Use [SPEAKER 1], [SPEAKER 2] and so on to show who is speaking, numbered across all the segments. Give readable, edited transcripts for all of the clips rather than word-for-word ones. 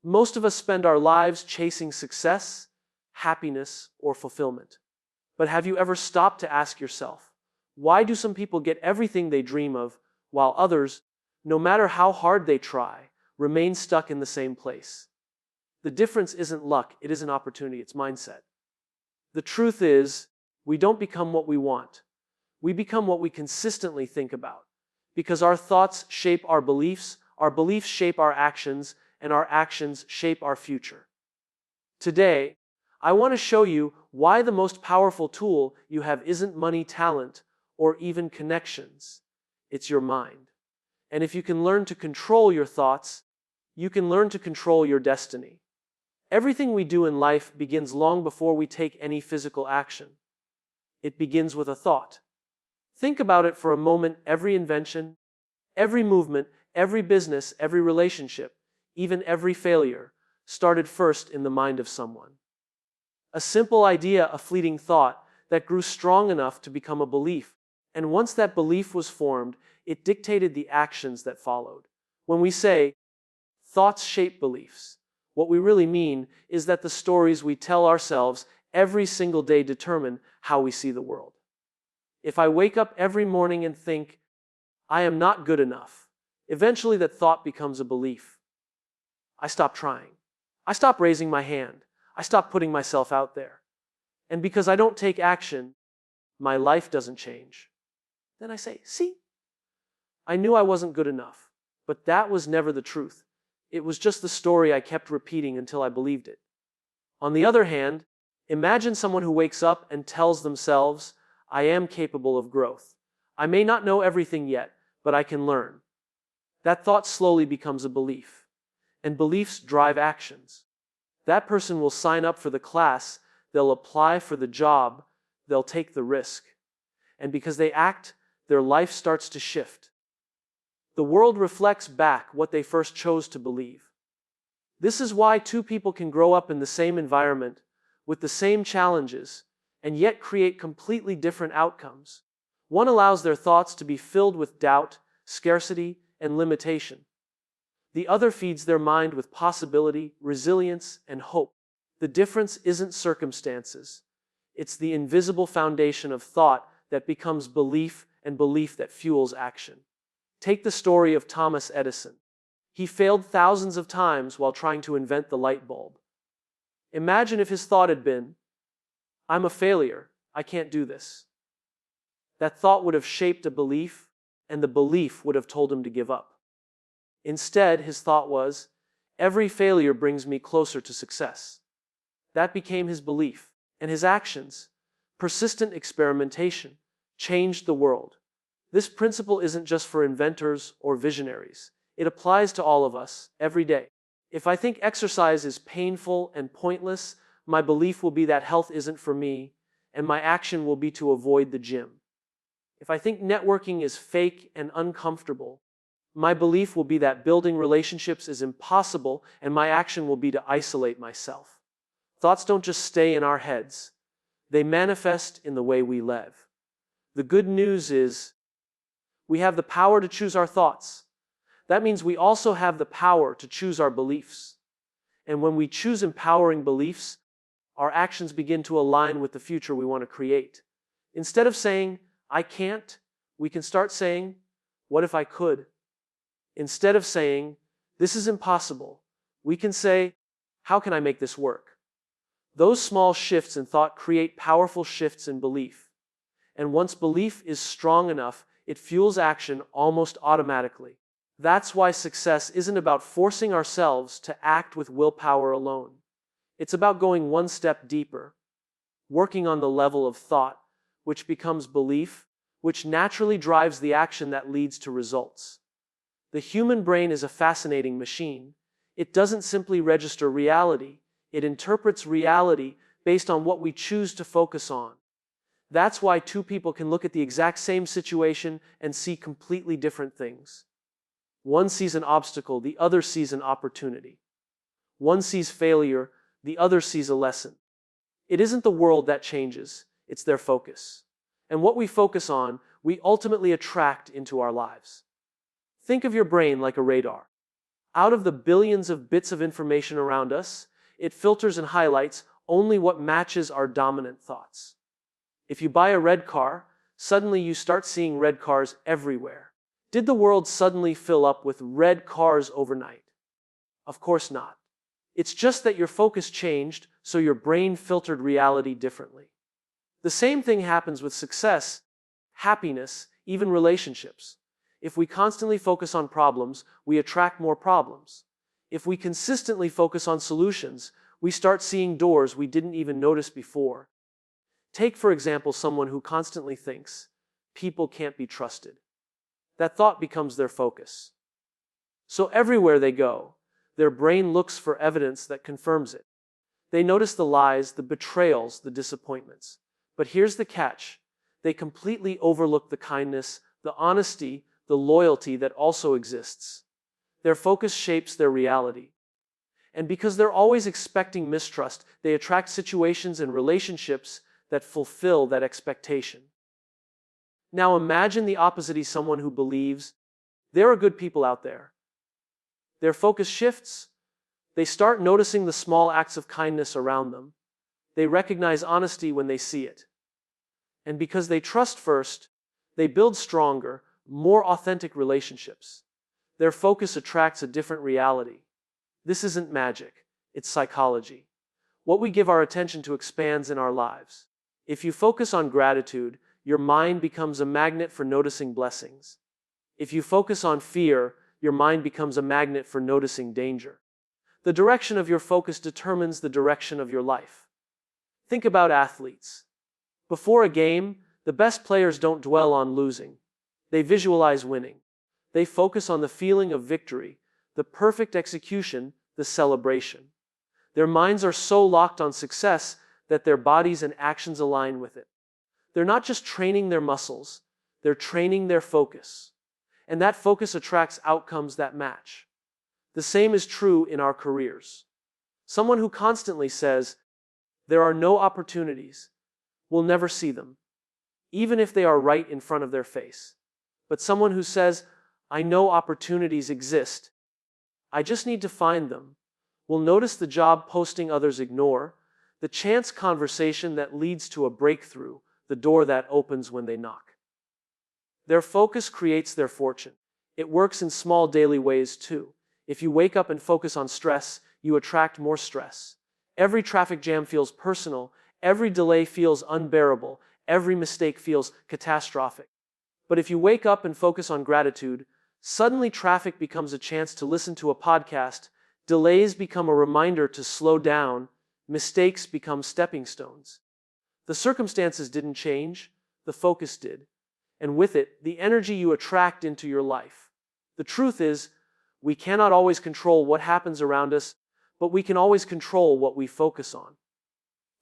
[SPEAKER 1] Most of us spend our lives chasing success, happiness, or fulfillment. But have you ever stopped to ask yourself, why do some people get everything they dream of, while others, no matter how hard they try, remain stuck in the same place? The difference isn't luck, it isn't opportunity, it's mindset. The truth is, we don't become what we want. We become what we consistently think about. Because our thoughts shape our beliefs shape our actions, and our actions shape our future. Today, I want to show you why the most powerful tool you have isn't money, talent, or even connections. It's your mind. And if you can learn to control your thoughts, you can learn to control your destiny. Everything we do in life begins long before we take any physical action. It begins with a thought. Think about it for a moment. Every invention, every movement, every business, every relationship, even every failure, started first in the mind of someone. A simple idea, a fleeting thought, that grew strong enough to become a belief. And once that belief was formed, it dictated the actions that followed. When we say, thoughts shape beliefs, what we really mean is that the stories we tell ourselves every single day determine how we see the world. If I wake up every morning and think, I am not good enough, eventually that thought becomes a belief. I stop trying. I stop raising my hand. I stop putting myself out there. And because I don't take action, my life doesn't change. Then I say, see, I knew I wasn't good enough, but that was never the truth. It was just the story I kept repeating until I believed it. On the other hand, imagine someone who wakes up and tells themselves, I am capable of growth. I may not know everything yet, but I can learn. That thought slowly becomes a belief. And beliefs drive actions. That person will sign up for the class, they'll apply for the job, they'll take the risk. And because they act, their life starts to shift. The world reflects back what they first chose to believe. This is why two people can grow up in the same environment, with the same challenges, and yet create completely different outcomes. One allows their thoughts to be filled with doubt, scarcity, and limitation. The other feeds their mind with possibility, resilience, and hope. The difference isn't circumstances. It's the invisible foundation of thought that becomes belief, and belief that fuels action. Take the story of Thomas Edison. He failed thousands of times while trying to invent the light bulb. Imagine if his thought had been, I'm a failure, I can't do this. That thought would have shaped a belief, and the belief would have told him to give up. Instead, his thought was, every failure brings me closer to success. That became his belief, and his actions, persistent experimentation, changed the world. This principle isn't just for inventors or visionaries. It applies to all of us, every day. If I think exercise is painful and pointless, my belief will be that health isn't for me, and my action will be to avoid the gym. If I think networking is fake and uncomfortable, my belief will be that building relationships is impossible, and my action will be to isolate myself. Thoughts don't just stay in our heads. They manifest in the way we live. The good news is, we have the power to choose our thoughts. That means we also have the power to choose our beliefs. And when we choose empowering beliefs, our actions begin to align with the future we want to create. Instead of saying, I can't, we can start saying, what if I could? Instead of saying, this is impossible, we can say, how can I make this work? Those small shifts in thought create powerful shifts in belief. And once belief is strong enough, it fuels action almost automatically. That's why success isn't about forcing ourselves to act with willpower alone. It's about going one step deeper, working on the level of thought, which becomes belief, which naturally drives the action that leads to results. The human brain is a fascinating machine. It doesn't simply register reality, it interprets reality based on what we choose to focus on. That's why two people can look at the exact same situation and see completely different things. One sees an obstacle, the other sees an opportunity. One sees failure, the other sees a lesson. It isn't the world that changes, it's their focus. And what we focus on, we ultimately attract into our lives. Think of your brain like a radar. Out of the billions of bits of information around us, it filters and highlights only what matches our dominant thoughts. If you buy a red car, suddenly you start seeing red cars everywhere. Did the world suddenly fill up with red cars overnight? Of course not. It's just that your focus changed, so your brain filtered reality differently. The same thing happens with success, happiness, even relationships. If we constantly focus on problems, we attract more problems. If we consistently focus on solutions, we start seeing doors we didn't even notice before. Take, for example, someone who constantly thinks, people can't be trusted. That thought becomes their focus. So everywhere they go, their brain looks for evidence that confirms it. They notice the lies, the betrayals, the disappointments. But here's the catch. They completely overlook the kindness, the honesty, the loyalty that also exists. Their focus shapes their reality. And because they're always expecting mistrust, they attract situations and relationships that fulfill that expectation. Now imagine the opposite: someone who believes there are good people out there. Their focus shifts. They start noticing the small acts of kindness around them. They recognize honesty when they see it. And because they trust first, they build stronger, more authentic relationships. Their focus attracts a different reality. This isn't magic, it's psychology. What we give our attention to expands in our lives. If you focus on gratitude, your mind becomes a magnet for noticing blessings. If you focus on fear, your mind becomes a magnet for noticing danger. The direction of your focus determines the direction of your life. Think about athletes. Before a game, the best players don't dwell on losing. They visualize winning. They focus on the feeling of victory, the perfect execution, the celebration. Their minds are so locked on success that their bodies and actions align with it. They're not just training their muscles, they're training their focus. And that focus attracts outcomes that match. The same is true in our careers. Someone who constantly says, there are no opportunities, will never see them, even if they are right in front of their face. But someone who says, I know opportunities exist, I just need to find them, will notice the job posting others ignore, the chance conversation that leads to a breakthrough, the door that opens when they knock. Their focus creates their fortune. It works in small daily ways too. If you wake up and focus on stress, you attract more stress. Every traffic jam feels personal, every delay feels unbearable, every mistake feels catastrophic. But if you wake up and focus on gratitude, suddenly traffic becomes a chance to listen to a podcast, delays become a reminder to slow down, mistakes become stepping stones. The circumstances didn't change, the focus did. And with it, the energy you attract into your life. The truth is, we cannot always control what happens around us, but we can always control what we focus on.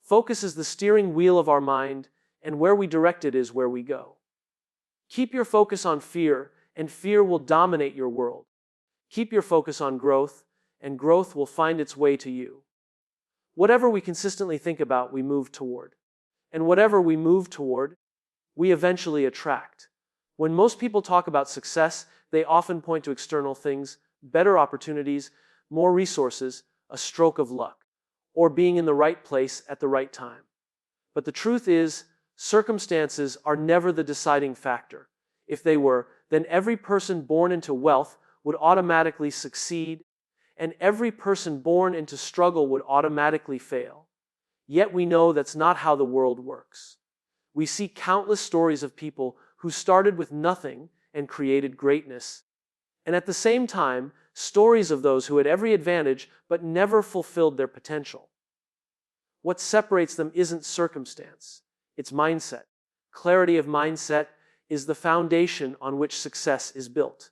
[SPEAKER 1] Focus is the steering wheel of our mind, and where we direct it is where we go. Keep your focus on fear, and fear will dominate your world. Keep your focus on growth, and growth will find its way to you. Whatever we consistently think about, we move toward. And whatever we move toward, we eventually attract. When most people talk about success, they often point to external things, better opportunities, more resources, a stroke of luck, or being in the right place at the right time. But the truth is, circumstances are never the deciding factor. If they were, then every person born into wealth would automatically succeed, and every person born into struggle would automatically fail. Yet we know that's not how the world works. We see countless stories of people who started with nothing and created greatness. And at the same time, stories of those who had every advantage but never fulfilled their potential. What separates them isn't circumstance, it's mindset. Clarity of mindset is the foundation on which success is built.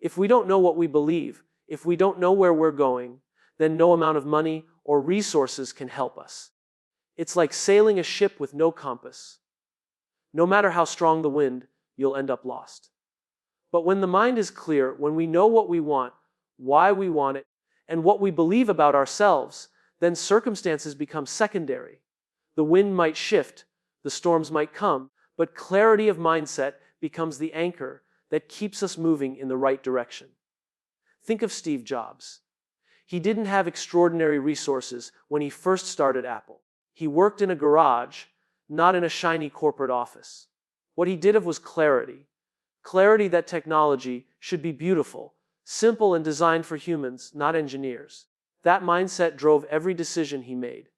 [SPEAKER 1] If we don't know what we believe, if we don't know where we're going, then no amount of money or resources can help us. It's like sailing a ship with no compass. No matter how strong the wind, you'll end up lost. But when the mind is clear, when we know what we want, why we want it, and what we believe about ourselves, then circumstances become secondary. The wind might shift, the storms might come, but clarity of mindset becomes the anchor that keeps us moving in the right direction. Think of Steve Jobs. He didn't have extraordinary resources when he first started Apple. He worked in a garage, not in a shiny corporate office. What he did have was clarity. Clarity that technology should be beautiful, simple, and designed for humans, not engineers. That mindset drove every decision he made.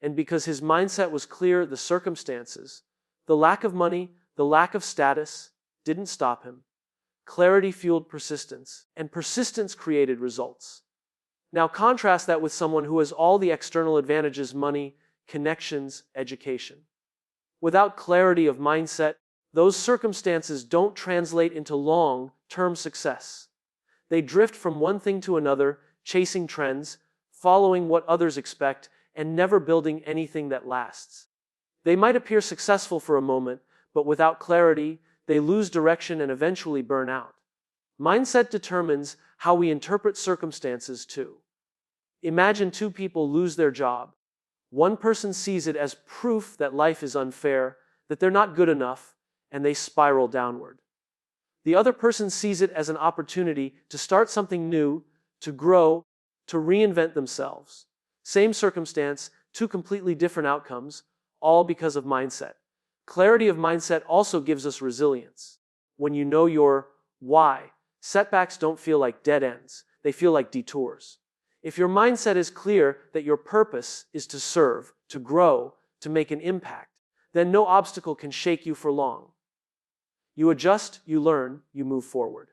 [SPEAKER 1] And because his mindset was clear, the circumstances, the lack of money, the lack of status, didn't stop him. Clarity fueled persistence, and persistence created results. Now contrast that with someone who has all the external advantages: money, connections, education. Without clarity of mindset, those circumstances don't translate into long-term success. They drift from one thing to another, chasing trends, following what others expect, and never building anything that lasts. They might appear successful for a moment, but without clarity, they lose direction and eventually burn out. Mindset determines how we interpret circumstances too. Imagine two people lose their job. One person sees it as proof that life is unfair, that they're not good enough, and they spiral downward. The other person sees it as an opportunity to start something new, to grow, to reinvent themselves. Same circumstance, two completely different outcomes, all because of mindset. Clarity of mindset also gives us resilience. When you know your why, setbacks don't feel like dead ends, they feel like detours. If your mindset is clear that your purpose is to serve, to grow, to make an impact, then no obstacle can shake you for long. You adjust, you learn, you move forward.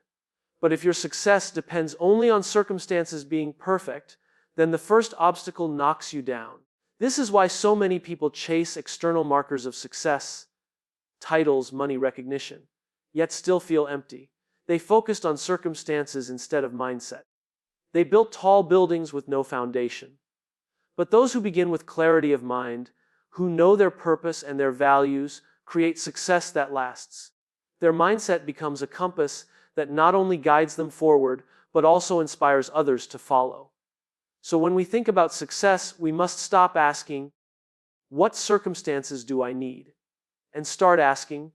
[SPEAKER 1] But if your success depends only on circumstances being perfect, then the first obstacle knocks you down. This is why so many people chase external markers of success, titles, money, recognition, yet still feel empty. They focused on circumstances instead of mindset. They built tall buildings with no foundation. But those who begin with clarity of mind, who know their purpose and their values, create success that lasts. Their mindset becomes a compass that not only guides them forward, but also inspires others to follow. So when we think about success, we must stop asking, what circumstances do I need? And start asking,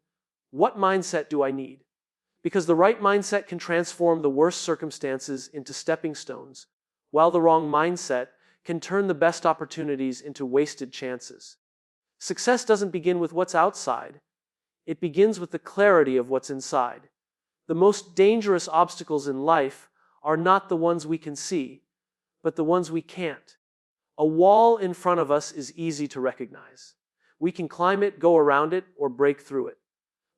[SPEAKER 1] what mindset do I need? Because the right mindset can transform the worst circumstances into stepping stones, while the wrong mindset can turn the best opportunities into wasted chances. Success doesn't begin with what's outside. It begins with the clarity of what's inside. The most dangerous obstacles in life are not the ones we can see, but the ones we can't. A wall in front of us is easy to recognize. We can climb it, go around it, or break through it.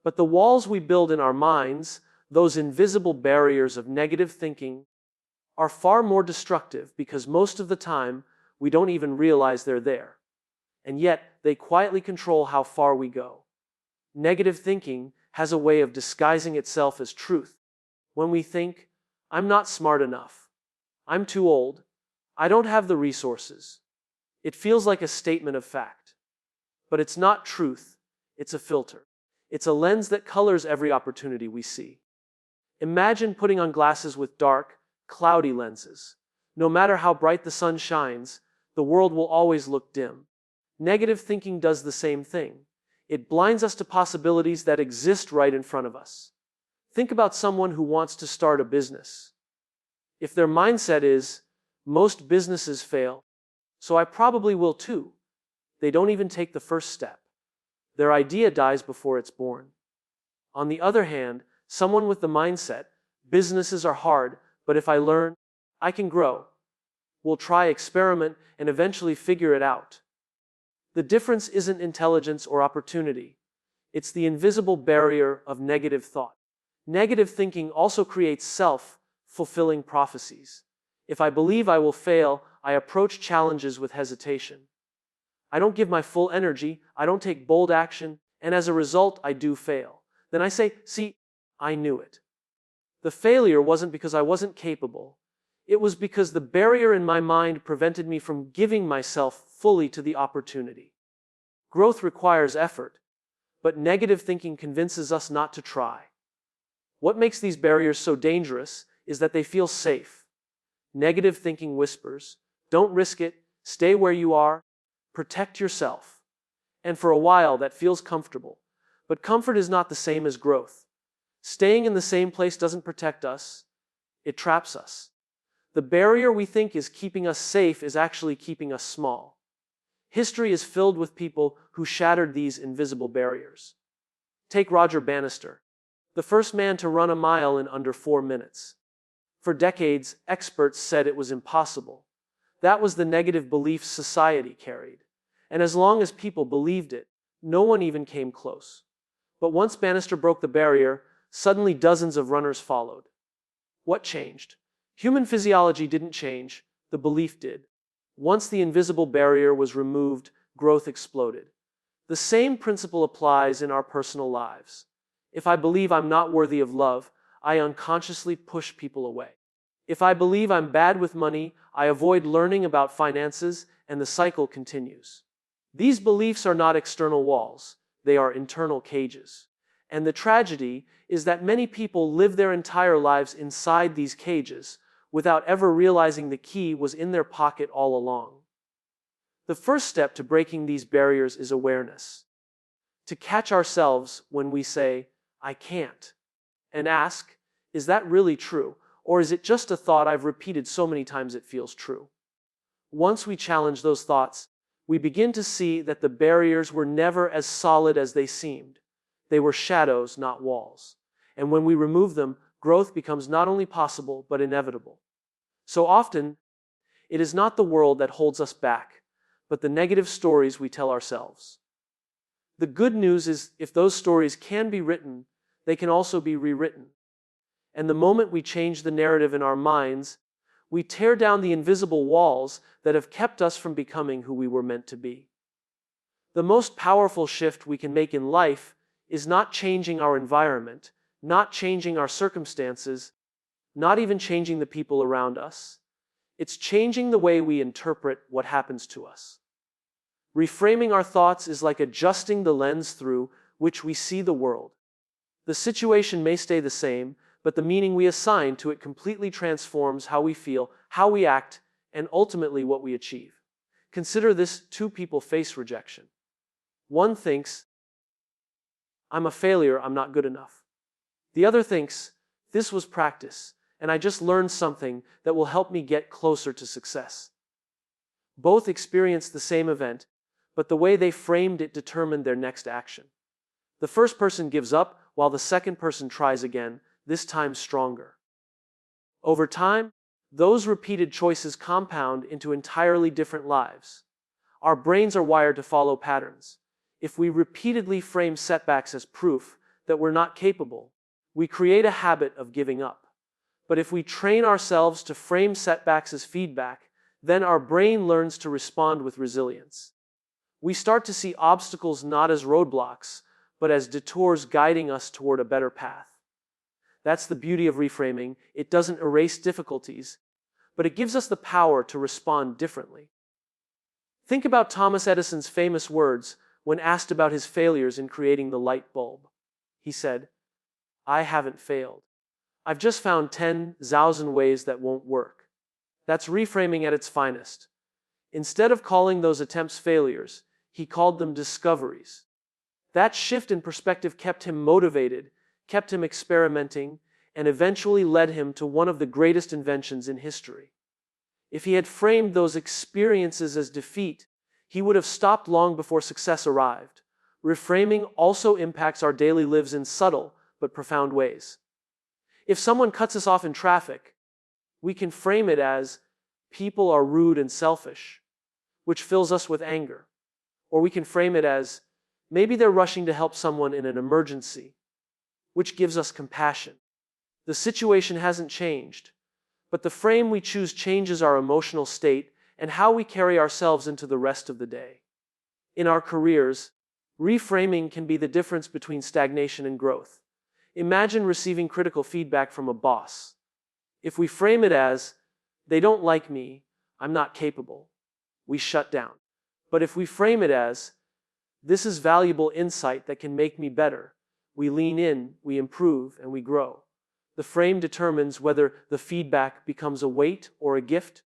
[SPEAKER 1] But the walls we build in our minds, those invisible barriers of negative thinking, are far more destructive because most of the time we don't even realize they're there. And yet, they quietly control how far we go. Negative thinking has a way of disguising itself as truth. When we think, I'm not smart enough, I'm too old, I don't have the resources, it feels like a statement of fact. But it's not truth, it's a filter. It's a lens that colors every opportunity we see. Imagine putting on glasses with dark, cloudy lenses. No matter how bright the sun shines, the world will always look dim. Negative thinking does the same thing. It blinds us to possibilities that exist right in front of us. Think about someone who wants to start a business. If their mindset is, most businesses fail, so I probably will too, they don't even take the first step. Their idea dies before it's born. On the other hand, someone with the mindset, businesses are hard, but if I learn, I can grow. We'll try, experiment, and eventually figure it out. The difference isn't intelligence or opportunity. It's the invisible barrier of negative thought. Negative thinking also creates self-fulfilling prophecies. If I believe I will fail, I approach challenges with hesitation. I don't give my full energy, I don't take bold action, and as a result, I do fail. Then I say, see, I knew it. The failure wasn't because I wasn't capable. It was because the barrier in my mind prevented me from giving myself fully to the opportunity. Growth requires effort, but negative thinking convinces us not to try. What makes these barriers so dangerous is that they feel safe. Negative thinking whispers, don't risk it, stay where you are, protect yourself. And for a while that feels comfortable. But comfort is not the same as growth. Staying in the same place doesn't protect us, it traps us. The barrier we think is keeping us safe is actually keeping us small. History is filled with people who shattered these invisible barriers. Take Roger Bannister, the first man to run a mile in under 4 minutes. For decades, experts said it was impossible. That was the negative belief society carried. And as long as people believed it, no one even came close. But once Bannister broke the barrier, suddenly dozens of runners followed. What changed? Human physiology didn't change, the belief did. Once the invisible barrier was removed, growth exploded. The same principle applies in our personal lives. If I believe I'm not worthy of love, I unconsciously push people away. If I believe I'm bad with money, I avoid learning about finances, and the cycle continues. These beliefs are not external walls, they are internal cages. And the tragedy is that many people live their entire lives inside these cages, without ever realizing the key was in their pocket all along. The first step to breaking these barriers is awareness. To catch ourselves when we say, "I can't," and ask, "Is that really true? Or is it just a thought I've repeated so many times it feels true?" Once we challenge those thoughts, we begin to see that the barriers were never as solid as they seemed. They were shadows, not walls. And when we remove them, growth becomes not only possible, but inevitable. So often, it is not the world that holds us back, but the negative stories we tell ourselves. The good news is, if those stories can be written, they can also be rewritten. And the moment we change the narrative in our minds, we tear down the invisible walls that have kept us from becoming who we were meant to be. The most powerful shift we can make in life is not changing our environment, not changing our circumstances, not even changing the people around us. It's changing the way we interpret what happens to us. Reframing our thoughts is like adjusting the lens through which we see the world. The situation may stay the same, but the meaning we assign to it completely transforms how we feel, how we act, and ultimately what we achieve. Consider this: two people face rejection. One thinks, "I'm a failure, I'm not good enough." The other thinks, "This was practice, and I just learned something that will help me get closer to success." Both experienced the same event, but the way they framed it determined their next action. The first person gives up, while the second person tries again, this time stronger. Over time, those repeated choices compound into entirely different lives. Our brains are wired to follow patterns. If we repeatedly frame setbacks as proof that we're not capable, we create a habit of giving up. But if we train ourselves to frame setbacks as feedback, then our brain learns to respond with resilience. We start to see obstacles not as roadblocks, but as detours guiding us toward a better path. That's the beauty of reframing. It doesn't erase difficulties, but it gives us the power to respond differently. Think about Thomas Edison's famous words when asked about his failures in creating the light bulb. He said, "I haven't failed. I've just found 10,000 ways that won't work." That's reframing at its finest. Instead of calling those attempts failures, he called them discoveries. That shift in perspective kept him motivated, kept him experimenting, and eventually led him to one of the greatest inventions in history. If he had framed those experiences as defeat, he would have stopped long before success arrived. Reframing also impacts our daily lives in subtle but profound ways. If someone cuts us off in traffic, we can frame it as, "People are rude and selfish," which fills us with anger. Or we can frame it as, "Maybe they're rushing to help someone in an emergency," which gives us compassion. The situation hasn't changed, but the frame we choose changes our emotional state and how we carry ourselves into the rest of the day. In our careers, reframing can be the difference between stagnation and growth. Imagine receiving critical feedback from a boss. If we frame it as, "They don't like me, I'm not capable," we shut down. But if we frame it as, "This is valuable insight that can make me better," we lean in, we improve, and we grow. The frame determines whether the feedback becomes a weight or a gift.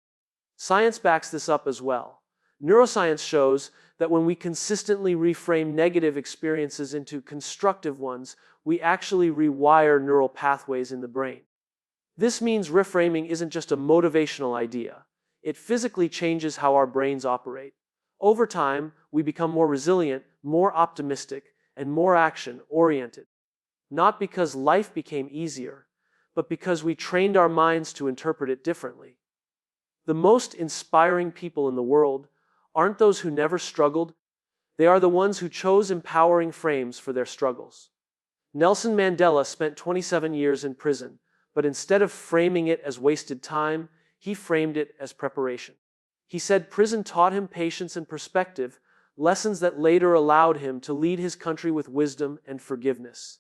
[SPEAKER 1] Science backs this up as well. Neuroscience shows that when we consistently reframe negative experiences into constructive ones, we actually rewire neural pathways in the brain. This means reframing isn't just a motivational idea. It physically changes how our brains operate. Over time, we become more resilient, more optimistic, and more action-oriented. Not because life became easier, but because we trained our minds to interpret it differently. The most inspiring people in the world aren't those who never struggled. They are the ones who chose empowering frames for their struggles. Nelson Mandela spent 27 years in prison, but instead of framing it as wasted time, he framed it as preparation. He said prison taught him patience and perspective, lessons that later allowed him to lead his country with wisdom and forgiveness.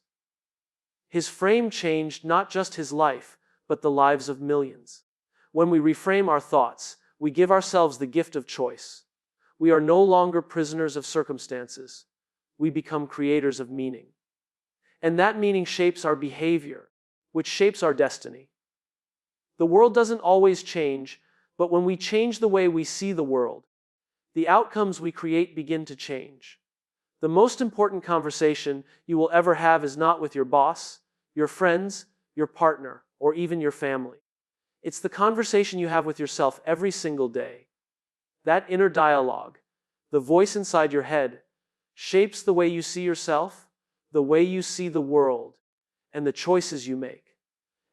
[SPEAKER 1] His frame changed not just his life, but the lives of millions. When we reframe our thoughts, we give ourselves the gift of choice. We are no longer prisoners of circumstances. We become creators of meaning. And that meaning shapes our behavior, which shapes our destiny. The world doesn't always change, but when we change the way we see the world, the outcomes we create begin to change. The most important conversation you will ever have is not with your boss, your friends, your partner, or even your family. It's the conversation you have with yourself every single day. That inner dialogue, the voice inside your head, shapes the way you see yourself, the way you see the world, and the choices you make.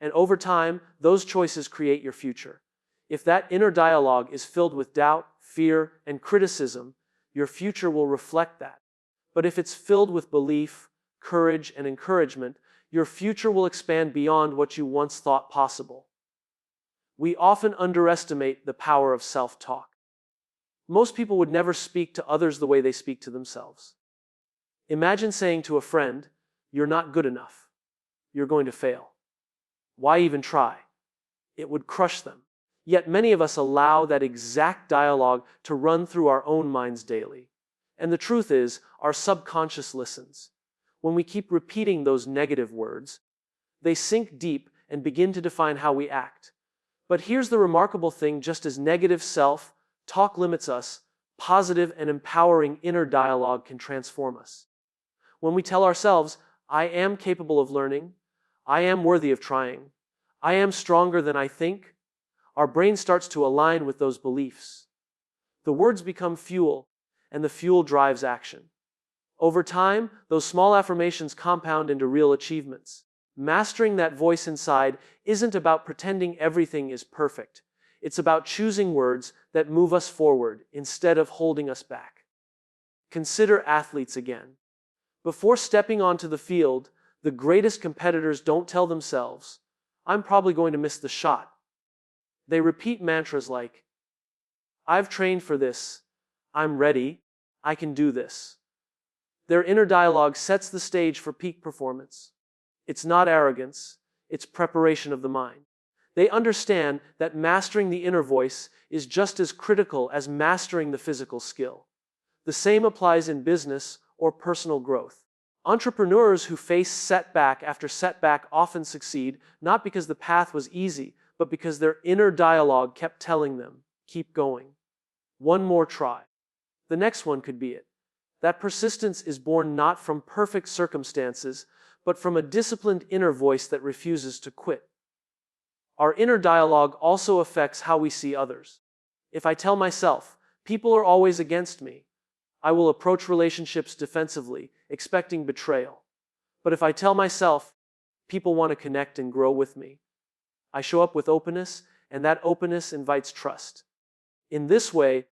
[SPEAKER 1] And over time, those choices create your future. If that inner dialogue is filled with doubt, fear, and criticism, your future will reflect that. But if it's filled with belief, courage, and encouragement, your future will expand beyond what you once thought possible. We often underestimate the power of self-talk. Most people would never speak to others the way they speak to themselves. Imagine saying to a friend, "You're not good enough. You're going to fail. Why even try?" It would crush them. Yet many of us allow that exact dialogue to run through our own minds daily. And the truth is, our subconscious listens. When we keep repeating those negative words, they sink deep and begin to define how we act. But here's the remarkable thing: just as negative self-talk limits us, positive and empowering inner dialogue can transform us. When we tell ourselves, "I am capable of learning, I am worthy of trying, I am stronger than I think," our brain starts to align with those beliefs. The words become fuel, and the fuel drives action. Over time, those small affirmations compound into real achievements. Mastering that voice inside isn't about pretending everything is perfect. It's about choosing words that move us forward instead of holding us back. Consider athletes again. Before stepping onto the field, the greatest competitors don't tell themselves, "I'm probably going to miss the shot." They repeat mantras like, "I've trained for this, I'm ready, I can do this." Their inner dialogue sets the stage for peak performance. It's not arrogance, it's preparation of the mind. They understand that mastering the inner voice is just as critical as mastering the physical skill. The same applies in business or personal growth. Entrepreneurs who face setback after setback often succeed, not because the path was easy, but because their inner dialogue kept telling them, "Keep going. One more try. The next one could be it." That persistence is born not from perfect circumstances, but from a disciplined inner voice that refuses to quit. Our inner dialogue also affects how we see others. If I tell myself, "People are always against me," I will approach relationships defensively, expecting betrayal. But if I tell myself, "People want to connect and grow with me," I show up with openness, and that openness invites trust. In this way,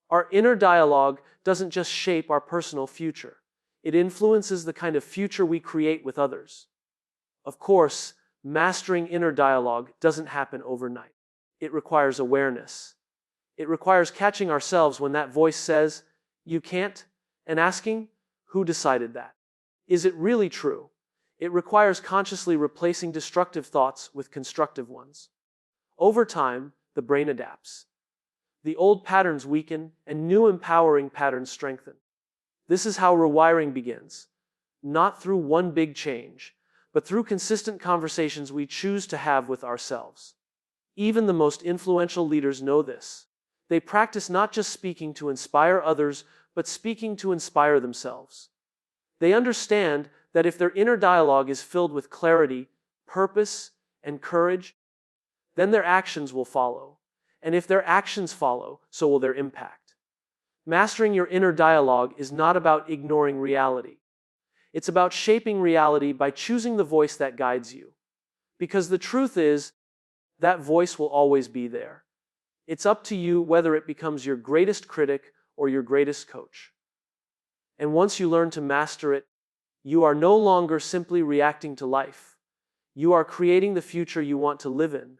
[SPEAKER 1] our inner dialogue doesn't just shape our personal future. It influences the kind of future we create with others. Of course, mastering inner dialogue doesn't happen overnight. It requires awareness. It requires catching ourselves when that voice says, "You can't," and asking, "Who decided that? Is it really true?" It requires consciously replacing destructive thoughts with constructive ones. Over time, the brain adapts. The old patterns weaken, and new empowering patterns strengthen. This is how rewiring begins, not through one big change, but through consistent conversations we choose to have with ourselves. Even the most influential leaders know this. They practice not just speaking to inspire others, but speaking to inspire themselves. They understand that if their inner dialogue is filled with clarity, purpose, and courage, then their actions will follow. And if their actions follow, so will their impact. Mastering your inner dialogue is not about ignoring reality. It's about shaping reality by choosing the voice that guides you. Because the truth is, that voice will always be there. It's up to you whether it becomes your greatest critic or your greatest coach. And once you learn to master it, you are no longer simply reacting to life. You are creating the future you want to live in.